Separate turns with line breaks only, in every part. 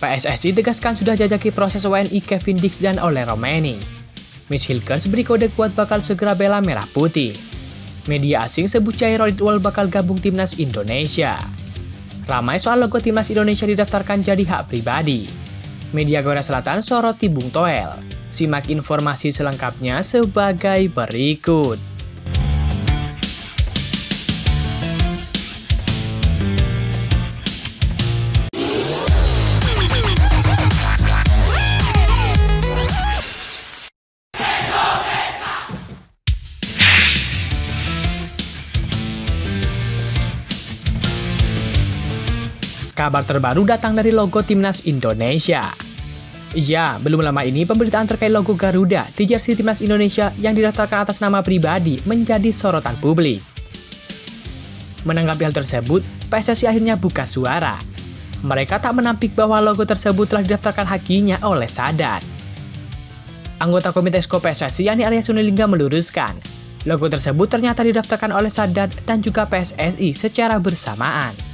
PSSI tegaskan sudah jajaki proses WNI Kevin Dix dan Ole Roumanie. Mitch Hilgers beri kode kuat bakal segera bela merah putih. Media asing sebut Chairul Idwal bakal gabung timnas Indonesia. Ramai soal logo timnas Indonesia didaftarkan jadi hak pribadi. Media Korea Selatan soroti Bung Toel. Simak informasi selengkapnya sebagai berikut. Kabar terbaru datang dari logo timnas Indonesia. Ya, belum lama ini pemberitaan terkait logo Garuda di jersey timnas Indonesia yang didaftarkan atas nama pribadi menjadi sorotan publik. Menanggapi hal tersebut, PSSI akhirnya buka suara. Mereka tak menampik bahwa logo tersebut telah didaftarkan hakinya oleh Sadat. Anggota Komite Esko PSSI yakni Arya Sinulinga meluruskan, logo tersebut ternyata didaftarkan oleh Sadat dan juga PSSI secara bersamaan.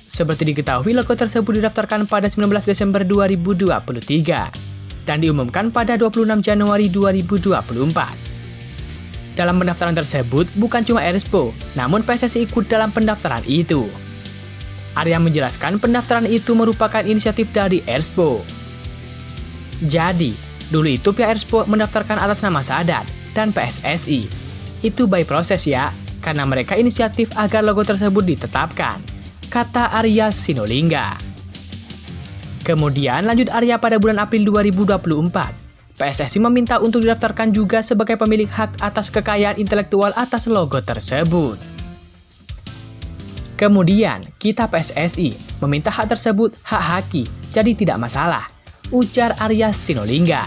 Seperti diketahui, logo tersebut didaftarkan pada 19 Desember 2023 dan diumumkan pada 26 Januari 2024. Dalam pendaftaran tersebut, bukan cuma Erspo, namun PSSI ikut dalam pendaftaran itu. Arya menjelaskan pendaftaran itu merupakan inisiatif dari Erspo. Jadi, dulu itu pihak Erspo mendaftarkan atas nama Sadat dan PSSI. Itu by proses ya, karena mereka inisiatif agar logo tersebut ditetapkan, kata Arya Sinulinga. Kemudian lanjut Arya pada bulan April 2024, PSSI meminta untuk didaftarkan juga sebagai pemilik hak atas kekayaan intelektual atas logo tersebut. Kemudian kita PSSI meminta hak tersebut hak haki, jadi tidak masalah, ujar Arya Sinulinga.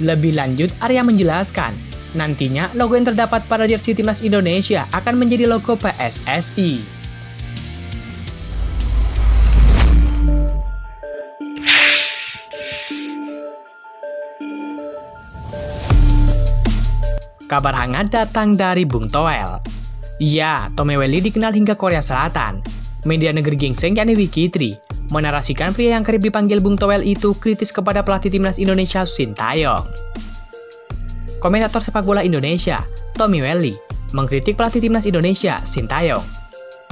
Lebih lanjut Arya menjelaskan, nantinya logo yang terdapat pada jersey timnas Indonesia akan menjadi logo PSSI. Kabar hangat datang dari Bung Toel. Ya, Tommywelly dikenal hingga Korea Selatan. Media negeri gingseng yakni Wikitri menarasikan pria yang kerap dipanggil Bung Toel itu kritis kepada pelatih timnas Indonesia Sintayong. Komentator sepak bola Indonesia, Tommywelly, mengkritik pelatih timnas Indonesia Sintayong.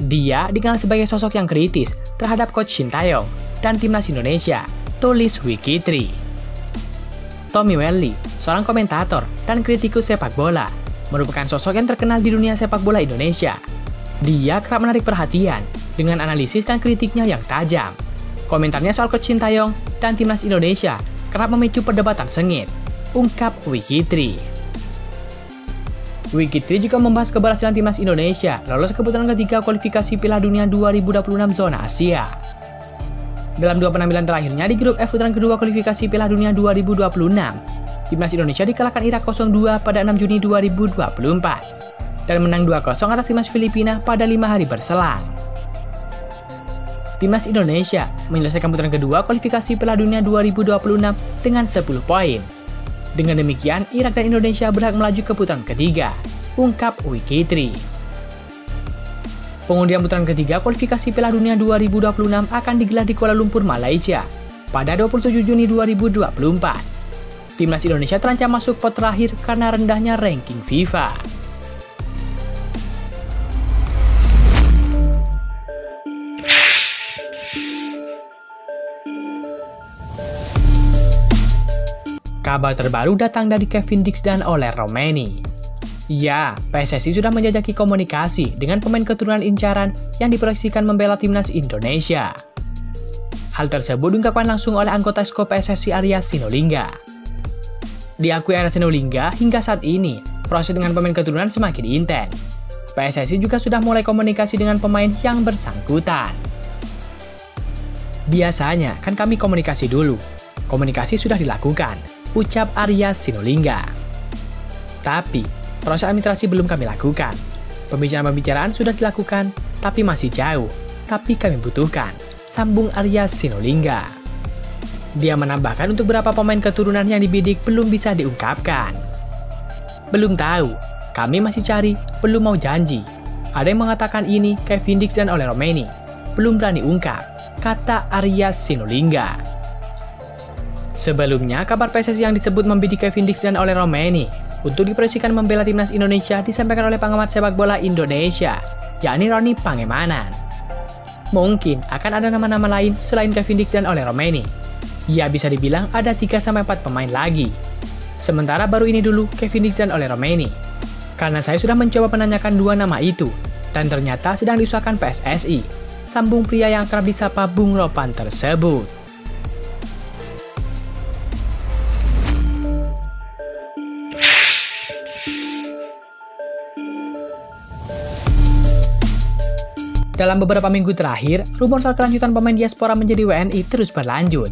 Dia dikenal sebagai sosok yang kritis terhadap coach Sintayong dan timnas Indonesia, tulis Wikitri. Tommywelly, seorang komentator dan kritikus sepak bola, merupakan sosok yang terkenal di dunia sepak bola Indonesia. Dia kerap menarik perhatian dengan analisis dan kritiknya yang tajam. Komentarnya soal coach Sintayong dan timnas Indonesia kerap memicu perdebatan sengit, ungkap Wikitri. Wikitri juga membahas keberhasilan timnas Indonesia lolos ke putaran ketiga kualifikasi Piala Dunia 2026 zona Asia. Dalam dua penampilan terakhirnya di grup F putaran kedua kualifikasi Piala Dunia 2026, timnas Indonesia dikalahkan Irak 0-2 pada 6 Juni 2024 dan menang 2-0 atas timnas Filipina pada 5 hari berselang. Timnas Indonesia menyelesaikan putaran kedua kualifikasi Piala Dunia 2026 dengan 10 poin. Dengan demikian, Irak dan Indonesia berhak melaju ke putaran ketiga, ungkap Wikitri. Pengundian putaran ketiga kualifikasi Piala Dunia 2026 akan digelar di Kuala Lumpur, Malaysia pada 27 Juni 2024. Timnas Indonesia terancam masuk pot terakhir karena rendahnya ranking FIFA. Kabar terbaru datang dari Kevin Dix dan Ole Roumanie. Ya, PSSI sudah menjajaki komunikasi dengan pemain keturunan incaran yang diproyeksikan membela timnas Indonesia. Hal tersebut diungkapkan langsung oleh anggota Esko PSSI Arya Sinulinga. Diakui Arya Sinulinga, hingga saat ini, proses dengan pemain keturunan semakin intens. PSSI juga sudah mulai komunikasi dengan pemain yang bersangkutan. Biasanya, kan kami komunikasi dulu. Komunikasi sudah dilakukan, ucap Arya Sinulinga. Tapi, proses administrasi belum kami lakukan. Pembicaraan-pembicaraan sudah dilakukan, tapi masih jauh. Tapi kami butuhkan, sambung Arya Sinulinga. Dia menambahkan untuk beberapa pemain keturunan yang dibidik belum bisa diungkapkan. Belum tahu, kami masih cari, belum mau janji. Ada yang mengatakan ini Kevin Dix dan Ole Roumanie. Belum berani ungkap, kata Arya Sinulinga. Sebelumnya, kabar PSSI yang disebut membidik Kevin Dix dan Ole Romaini untuk diproyeksikan membela timnas Indonesia disampaikan oleh pengamat sepak bola Indonesia, yakni Roni Pangemanan. Mungkin akan ada nama-nama lain selain Kevin Dix dan Ole Romaini. Ya, bisa dibilang ada 3-4 pemain lagi. Sementara baru ini dulu Kevin Dix dan Ole Romaini. Karena saya sudah mencoba menanyakan 2 nama itu, dan ternyata sedang diusahakan PSSI, sambung pria yang kerap disapa Bung Ropan tersebut. Dalam beberapa minggu terakhir, rumor soal kelanjutan pemain diaspora menjadi WNI terus berlanjut.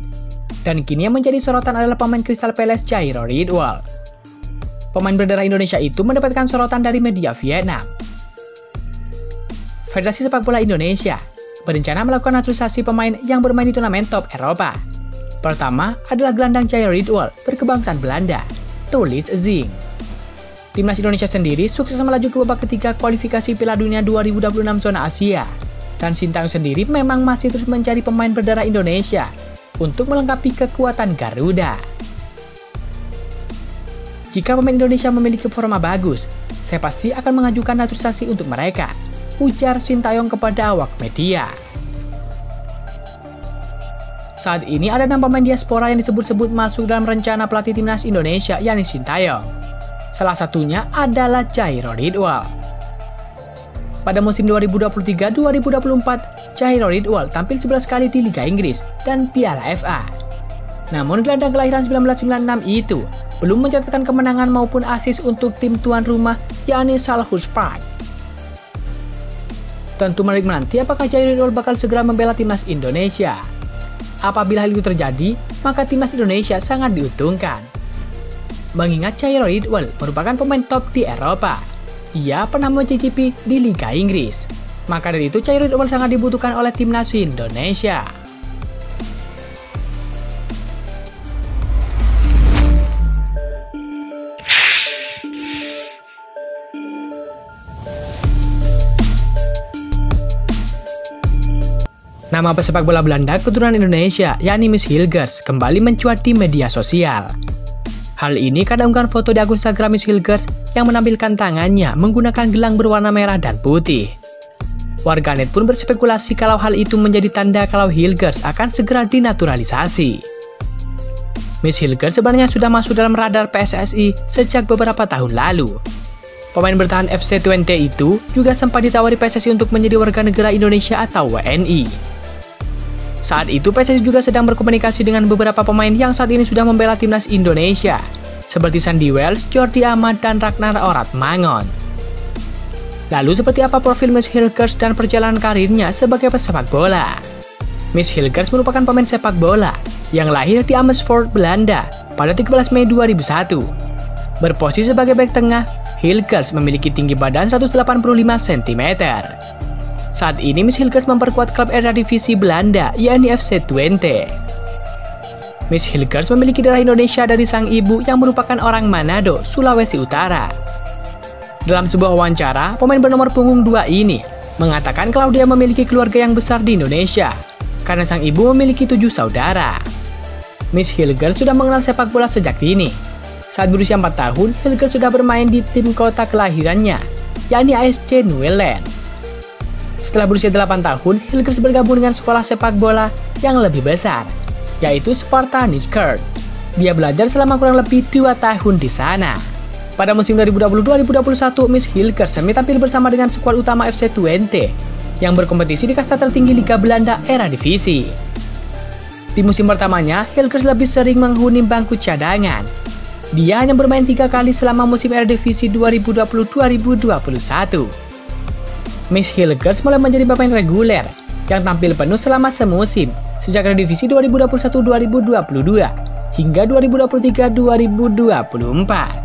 Dan kini yang menjadi sorotan adalah pemain Crystal Palace Jairo Ridwal. Pemain berdarah Indonesia itu mendapatkan sorotan dari media Vietnam. Federasi Sepak Bola Indonesia berencana melakukan naturalisasi pemain yang bermain di turnamen top Eropa. Pertama adalah gelandang Jairo Ridwal berkebangsaan Belanda, tulis Zing. Timnas Indonesia sendiri sukses melaju ke babak ketiga kualifikasi Piala Dunia 2026 zona Asia. Dan Sintayong sendiri memang masih terus mencari pemain berdarah Indonesia untuk melengkapi kekuatan Garuda. Jika pemain Indonesia memiliki performa bagus, saya pasti akan mengajukan naturalisasi untuk mereka, ujar Sintayong kepada awak media. Saat ini ada 6 pemain diaspora yang disebut-sebut masuk dalam rencana pelatih timnas Indonesia, yakni Sintayong. Salah satunya adalah Jairo Ridwal. Pada musim 2023-2024, Jairo Ridwal tampil 11 kali di Liga Inggris dan Piala FA. Namun gelandang kelahiran 1996 itu belum mencatatkan kemenangan maupun assist untuk tim tuan rumah, yakni Salzburg. Tentu menarik menanti apakah Jairo Ridwal bakal segera membela timnas Indonesia. Apabila hal itu terjadi, maka timnas Indonesia sangat diuntungkan. Mengingat Jairo Ridwal merupakan pemain top di Eropa. Ia pernah mencicipi di Liga Inggris. Maka dari itu Jairo Ridwal sangat dibutuhkan oleh timnas Indonesia. Nama pesepak bola Belanda keturunan Indonesia, yakni Mies Hilgers, kembali mencuat di media sosial. Hal ini karena unggahan foto di akun Instagram Mies Hilgers yang menampilkan tangannya menggunakan gelang berwarna merah dan putih. Warganet pun berspekulasi kalau hal itu menjadi tanda kalau Hilgers akan segera dinaturalisasi. Mies Hilgers sebenarnya sudah masuk dalam radar PSSI sejak beberapa tahun lalu. Pemain bertahan FC Twente itu juga sempat ditawari PSSI untuk menjadi warga negara Indonesia atau WNI. Saat itu PSSI juga sedang berkomunikasi dengan beberapa pemain yang saat ini sudah membela timnas Indonesia, seperti Sandy Wells, Jordi Amat, dan Ragnar Oratmangun. Lalu seperti apa profil Mies Hilgers dan perjalanan karirnya sebagai pesepak bola? Mies Hilgers merupakan pemain sepak bola yang lahir di Amersfoort, Belanda pada 13 Mei 2001. Berposisi sebagai bek tengah, Hilgers memiliki tinggi badan 185 cm. Saat ini Mies Hilgers memperkuat klub Eredivisie Belanda, yakni FC Twente. Mies Hilgers memiliki darah Indonesia dari sang ibu yang merupakan orang Manado, Sulawesi Utara. Dalam sebuah wawancara, pemain bernomor punggung 2 ini mengatakan kalau dia memiliki keluarga yang besar di Indonesia, karena sang ibu memiliki 7 saudara. Mies Hilgers sudah mengenal sepak bola sejak dini. Saat berusia 4 tahun, Hilgers sudah bermain di tim kota kelahirannya, yakni ASC Nieuweland. Setelah berusia 8 tahun, Hilgers bergabung dengan sekolah sepak bola yang lebih besar, yaitu Sparta Nikkert. Dia belajar selama kurang lebih 2 tahun di sana. Pada musim 2020-2021, Mies Hilgers tampil bersama dengan skuad utama FC Twente yang berkompetisi di kasta tertinggi Liga Belanda Eredivisie. Di musim pertamanya, Hilgers lebih sering menghuni bangku cadangan. Dia hanya bermain 3 kali selama musim Eredivisie 2020-2021. Mies Hilgers mulai menjadi pemain reguler yang tampil penuh selama semusim sejak Eredivisie 2021-2022 hingga 2023-2024.